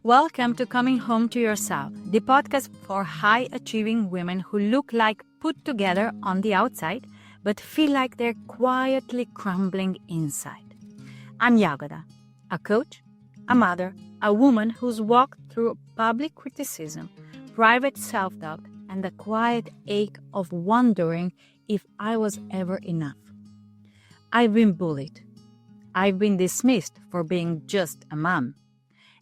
Welcome to Coming Home to Yourself, the podcast for high achieving women who look like put together on the outside, but feel like they're quietly crumbling inside. I'm Jagoda, a coach, a mother, a woman who's walked through public criticism, private self doubt, and the quiet ache of wondering if I was ever enough. I've been bullied. I've been dismissed for being just a mom.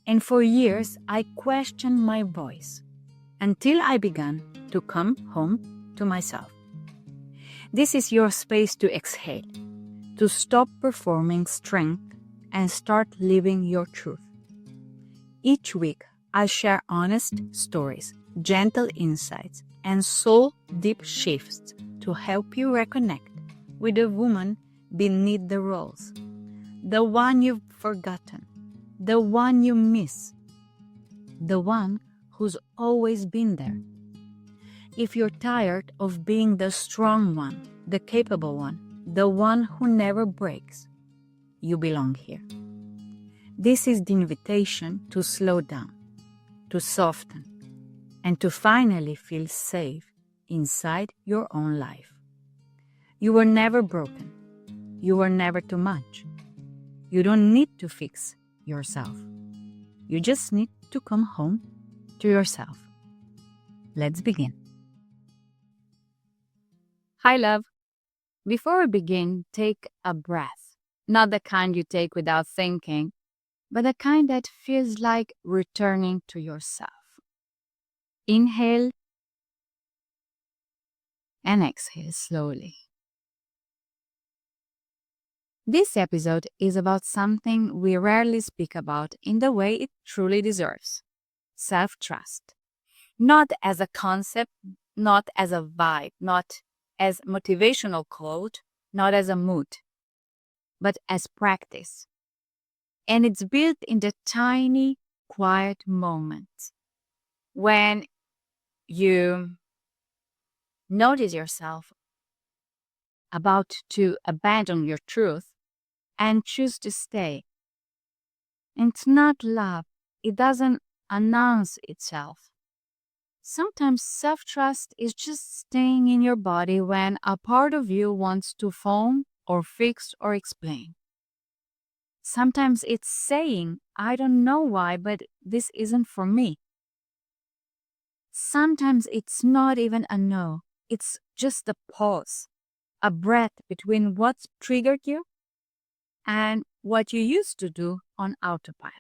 And for years, I questioned my voice until I began to come home to myself. This is your space to exhale, to stop performing strength and start living your truth. Each week, I'll share honest stories, gentle insights, and soul-deep shifts to help you reconnect with the woman beneath the roles, the one you've forgotten, the one you miss, the one who's always been there. If you're tired of being the strong one, the capable one, the one who never breaks, you belong here. This is the invitation to slow down, to soften, and to finally feel safe inside your own life. You were never broken. You were never too much. You don't need to fix yourself. You just need to come home to yourself. Let's begin. Hi, love. Before we begin, take a breath. Not the kind you take without thinking, but the kind that feels like returning to yourself. Inhale and exhale slowly. This episode is about something we rarely speak about in the way it truly deserves: self-trust. Not as a concept, not as a vibe, not as motivational quote, not as a mood, but as practice. And it's built in the tiny, quiet moments when you notice yourself about to abandon your truth and choose to stay. And it's not love. It doesn't announce itself. Sometimes self-trust is just staying in your body when a part of you wants to foam or fix or explain. Sometimes it's saying, I don't know why, but this isn't for me. Sometimes it's not even a no. It's just a pause, a breath between what's triggered you and what you used to do on autopilot.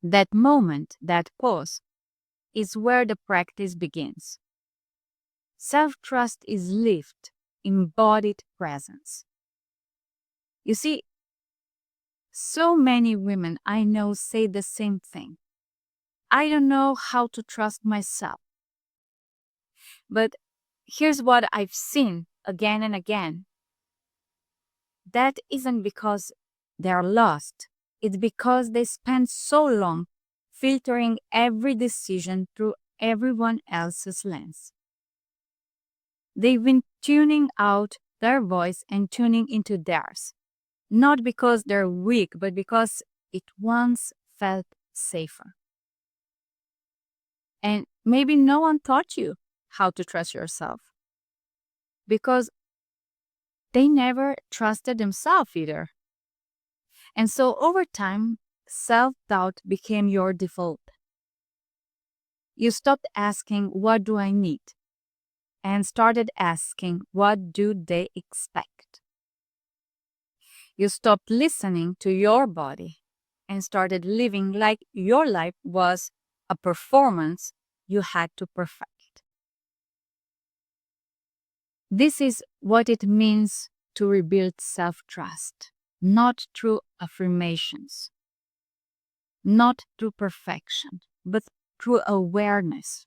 That moment, that pause, is where the practice begins. Self-trust is lived, embodied presence. You see, so many women I know say the same thing. I don't know how to trust myself. But here's what I've seen again and again. That isn't because they're lost. It's because they spend so long filtering every decision through everyone else's lens. They've been tuning out their voice and tuning into theirs. Not because they're weak, but because it once felt safer. And maybe no one taught you how to trust yourself, because they never trusted themselves either. And so over time, self-doubt became your default. You stopped asking, what do I need? And started asking, what do they expect? You stopped listening to your body and started living like your life was a performance you had to perfect. This is what it means to rebuild self-trust, not through affirmations, not through perfection, but through awareness,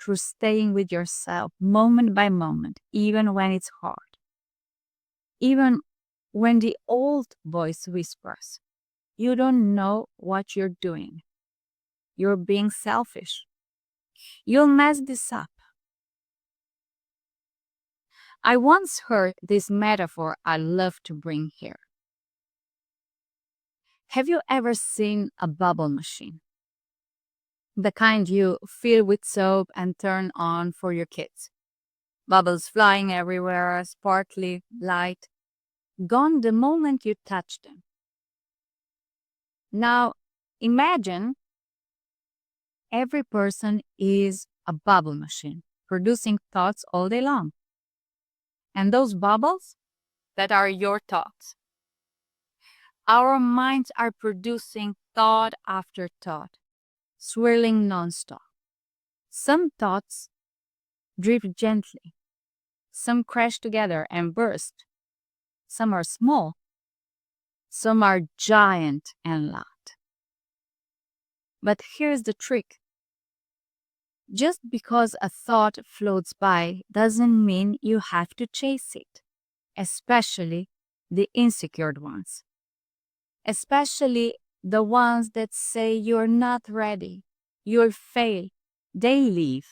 through staying with yourself moment by moment, even when it's hard. Even when the old voice whispers, you don't know what you're doing. You're being selfish. You'll mess this up. I once heard this metaphor I love to bring here. Have you ever seen a bubble machine? The kind you fill with soap and turn on for your kids. Bubbles flying everywhere, sparkly, light, gone the moment you touch them. Now, imagine every person is a bubble machine, producing thoughts all day long. And those bubbles, that are your thoughts. Our minds are producing thought after thought, swirling nonstop. Some thoughts drift gently, some crash together and burst. Some are small, some are giant and loud. But here's the trick. Just because a thought floats by doesn't mean you have to chase it, especially the insecure ones. Especially the ones that say you're not ready, you'll fail, they leave.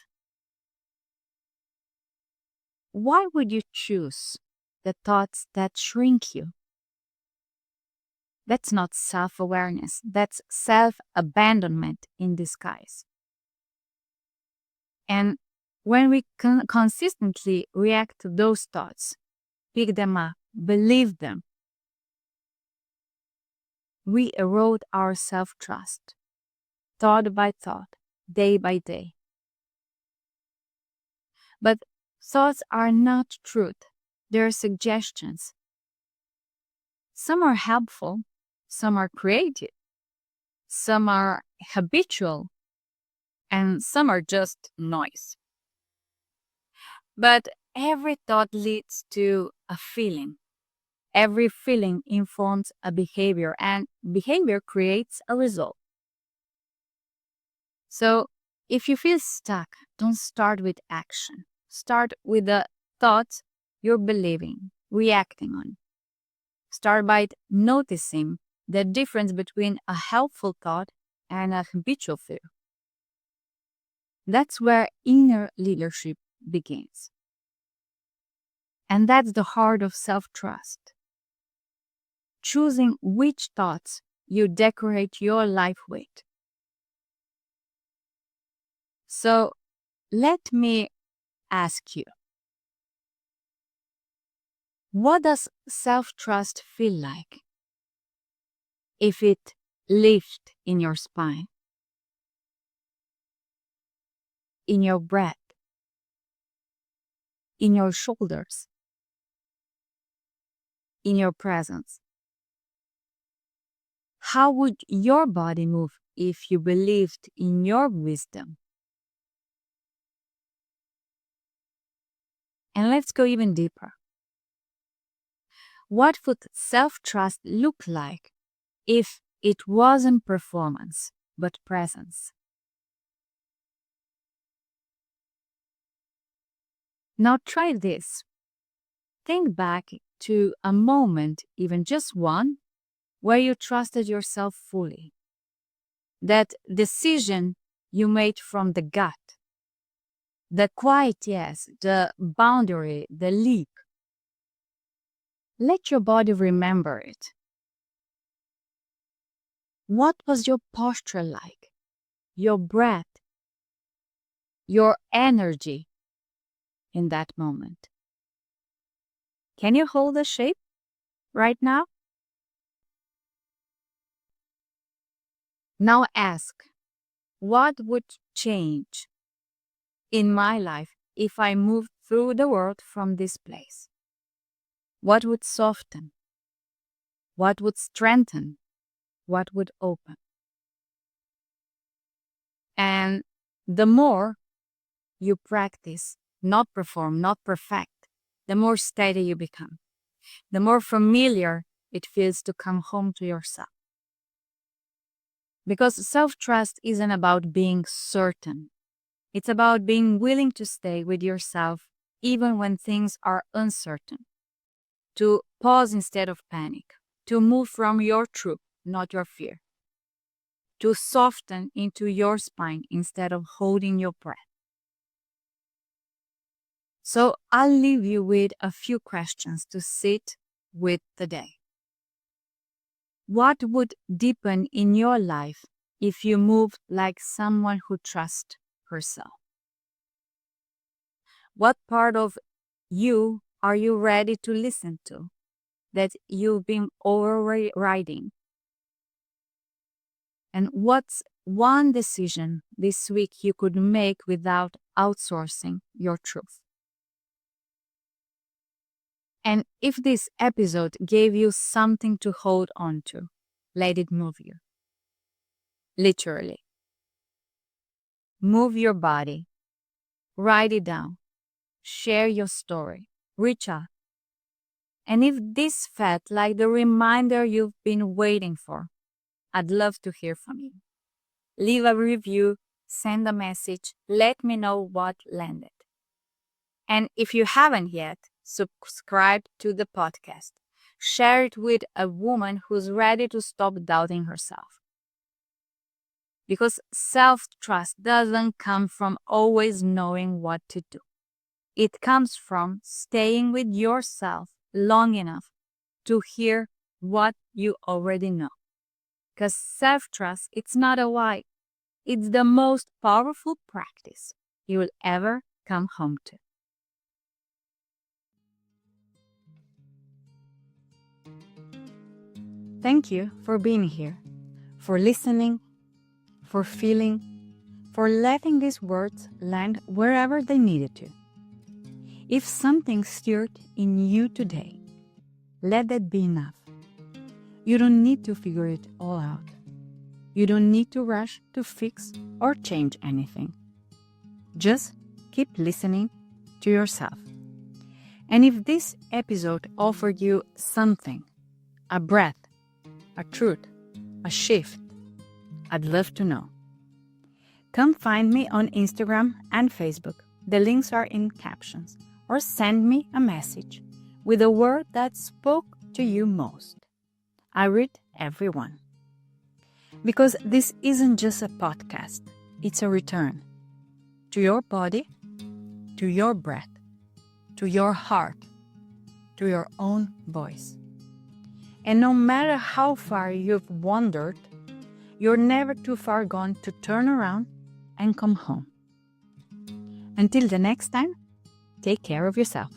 Why would you choose the thoughts that shrink you? That's not self-awareness, that's self-abandonment in disguise. And when we consistently react to those thoughts, pick them up, believe them, we erode our self-trust, thought by thought, day by day. But thoughts are not truth, they're suggestions. Some are helpful, some are creative, some are habitual, and some are just noise. But every thought leads to a feeling. Every feeling informs a behavior, and behavior creates a result. So, if you feel stuck, don't start with action. Start with the thoughts you're believing, reacting on. Start by noticing the difference between a helpful thought and a habitual fear. That's where inner leadership begins. And that's the heart of self-trust. Choosing which thoughts you decorate your life with. So, let me ask you, what does self-trust feel like if it lives in your spine, in your breath, in your shoulders, in your presence? How would your body move if you believed in your wisdom? And let's go even deeper. What would self-trust look like if it wasn't performance, but presence? Now try this. Think back to a moment, even just one, where you trusted yourself fully. That decision you made from the gut. The quiet yes, the boundary, the leap. Let your body remember it. What was your posture like? Your breath? Your energy in that moment? Can you hold the shape right now? Now ask, what would change in my life if I moved through the world from this place? What would soften? What would strengthen? What would open? And the more you practice, not perform, not perfect, the more steady you become. The more familiar it feels to come home to yourself. Because self-trust isn't about being certain. It's about being willing to stay with yourself even when things are uncertain. To pause instead of panic. To move from your truth, not your fear. To soften into your spine instead of holding your breath. So I'll leave you with a few questions to sit with today. What would deepen in your life if you moved like someone who trusts herself? What part of you are you ready to listen to that you've been overriding? And what's one decision this week you could make without outsourcing your truth? And if this episode gave you something to hold on to, let it move you. Literally. Move your body. Write it down. Share your story. Reach out. And if this felt like the reminder you've been waiting for, I'd love to hear from you. Leave a review, send a message, let me know what landed. And if you haven't yet, subscribe to the podcast. Share it with a woman who's ready to stop doubting herself. Because self-trust doesn't come from always knowing what to do. It comes from staying with yourself long enough to hear what you already know. Because self-trust, it's not a lie. It's the most powerful practice you will ever come home to. Thank you for being here, for listening, for feeling, for letting these words land wherever they needed to. If something stirred in you today, let that be enough. You don't need to figure it all out. You don't need to rush to fix or change anything. Just keep listening to yourself. And if this episode offered you something, a breath, a truth, a shift, I'd love to know. Come find me on Instagram and Facebook. The links are in captions. Or send me a message with a word that spoke to you most. I read every one. Because this isn't just a podcast, it's a return to your body, to your breath, to your heart, to your own voice. And no matter how far you've wandered, you're never too far gone to turn around and come home. Until the next time, take care of yourself.